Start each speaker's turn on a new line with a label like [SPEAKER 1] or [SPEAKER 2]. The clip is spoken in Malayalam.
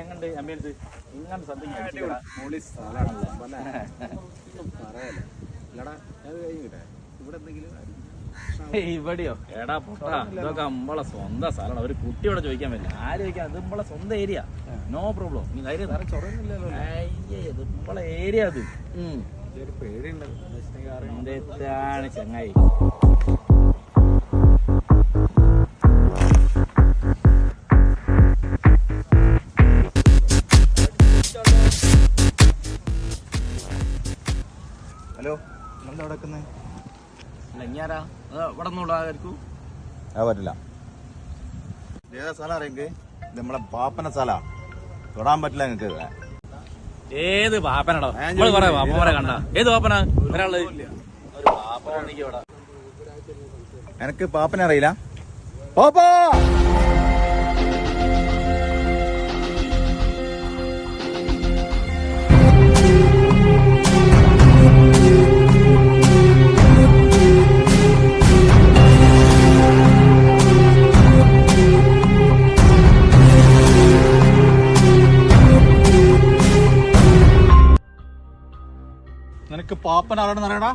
[SPEAKER 1] എങ്ങണ്ട് അമ്മയടുത്ത് ഇങ്ങനെ സംതിങ് ഇവിടെയോ എടാ പൊട്ടാ ഇതൊക്കെ നമ്മളെ സ്വന്തം സ്ഥലമാണ്. ഒരു കുട്ടിയോടെ ചോദിക്കാൻ പറ്റില്ല. ആര് ചോദിക്കാൻ? ഇത് നമ്മളെ സ്വന്തം ഏരിയ. No problem. നീ ധൈര്യം ഇത് നമ്മളെ ഏരിയ. അത് എന്താണ് ചങ്ങായി?
[SPEAKER 2] ഹലോ, എന്താ നടക്കുന്നത്?
[SPEAKER 1] ഞാനാ ഇവിടെ നിന്നുള്ളായിരിക്കും.
[SPEAKER 2] പറ്റില്ല. ഏതാ സ്ഥലം അറിയെങ്കിൽ ഇത് നമ്മളെ പാപ്പന സ്ഥലാ. തൊടാൻ പറ്റില്ല നിങ്ങക്ക്.
[SPEAKER 1] ഏത് പാപ്പനാടോ? പറയാ പാപ്പന്മാരെ കണ്ട ഏത് പാപ്പനാ? ഒരാള്
[SPEAKER 2] എനക്ക് പാപ്പനെ അറിയില്ല. പാപ്പാ നിനക്ക് പാപ്പൻ ആരാണെന്ന് അറിയടാ?